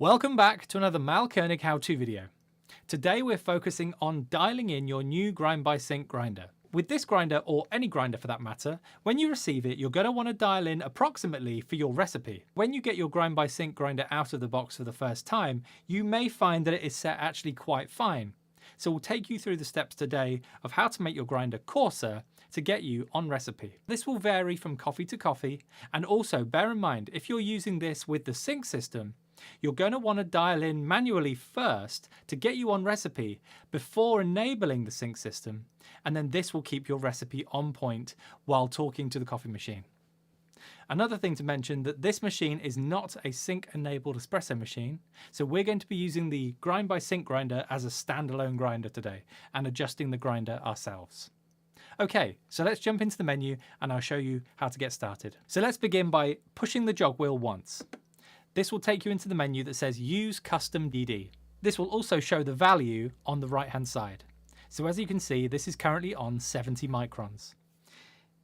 Welcome back to another Mahlkönig how-to video. Today we're focusing on dialing in your new grind by sync grinder. With this grinder, or any grinder for that matter, when you receive it, you're going to want to dial in approximately for your recipe. When you get your grind by sync grinder out of the box for the first time, you may find that it is set actually quite fine. So we'll take you through the steps today of how to make your grinder coarser to get you on recipe. This will vary from coffee to coffee, and also bear in mind, if you're using this with the sync system, you're going to want to dial in manually first to get you on recipe before enabling the sync system, and then this will keep your recipe on point while talking to the coffee machine. Another thing to mention that this machine is not a sync enabled espresso machine, so we're going to be using the grind by sync grinder as a standalone grinder today and adjusting the grinder ourselves. Okay, so let's jump into the menu and I'll show you how to get started. So let's begin by pushing the jog wheel once. This will take you into the menu that says Use Custom DD. This will also show the value on the right hand side. So as you can see, this is currently on 70 microns.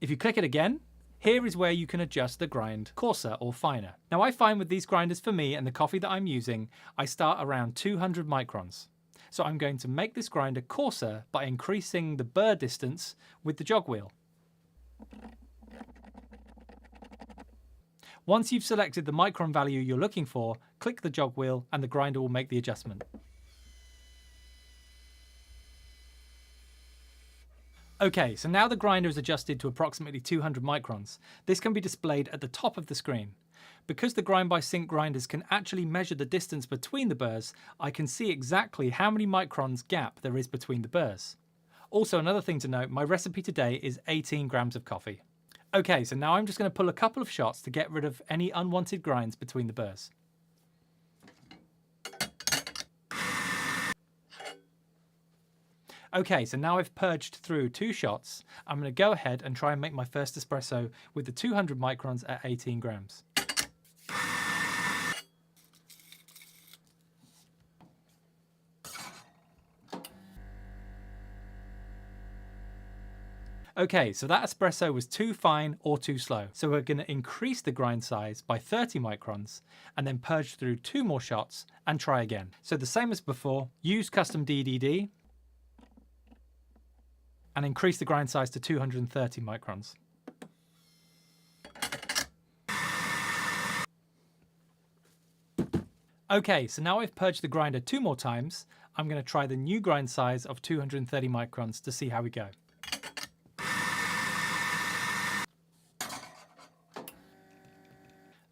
If you click it again, here is where you can adjust the grind coarser or finer. Now I find with these grinders for me and the coffee that I'm using, I start around 200 microns. So I'm going to make this grinder coarser by increasing the burr distance with the jog wheel. Once you've selected the micron value you're looking for, click the jog wheel and the grinder will make the adjustment. Okay, so now the grinder is adjusted to approximately 200 microns. This can be displayed at the top of the screen. Because the grind by sync grinders can actually measure the distance between the burrs, I can see exactly how many microns gap there is between the burrs. Also, another thing to note, my recipe today is 18 grams of coffee. Okay, so now I'm just going to pull a couple of shots to get rid of any unwanted grinds between the burrs. Okay, so now I've purged through 2 shots. I'm going to go ahead and try and make my first espresso with the 200 microns at 18 grams. Okay, so that espresso was too fine or too slow. So we're going to increase the grind size by 30 microns and then purge through 2 more shots and try again. So the same as before, use custom DDD and increase the grind size to 230 microns. Okay, so now I've purged the grinder 2 more times. I'm going to try the new grind size of 230 microns to see how we go.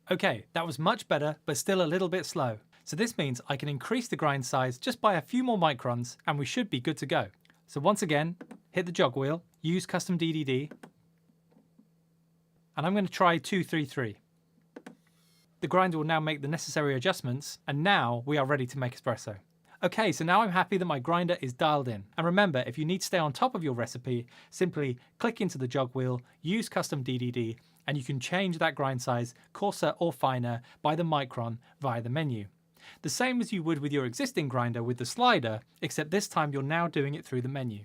Okay, that was much better, but still a little bit slow. So this means I can increase the grind size just by a few more microns and we should be good to go. So once again, hit the jog wheel, use custom DDD, and I'm going to try 233. The grinder will now make the necessary adjustments, and now we are ready to make espresso. Okay, so now I'm happy that my grinder is dialed in. And remember, if you need to stay on top of your recipe, simply click into the jog wheel, use custom DDD, and you can change that grind size, coarser or finer, by the micron via the menu. The same as you would with your existing grinder with the slider, except this time you're now doing it through the menu.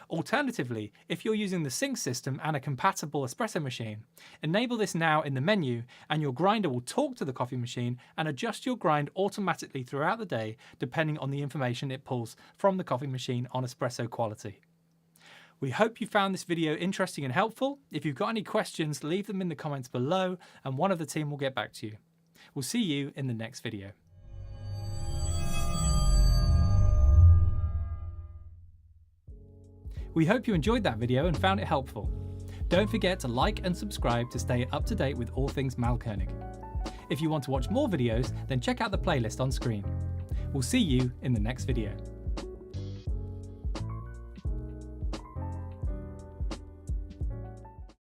Alternatively, if you're using the sync system and a compatible espresso machine, enable this now in the menu and your grinder will talk to the coffee machine and adjust your grind automatically throughout the day depending on the information it pulls from the coffee machine on espresso quality. We hope you found this video interesting and helpful. If you've got any questions, leave them in the comments below and one of the team will get back to you. We'll see you in the next video. We hope you enjoyed that video and found it helpful. Don't forget to like and subscribe to stay up to date with all things Mahlkönig. If you want to watch more videos, then check out the playlist on screen. We'll see you in the next video.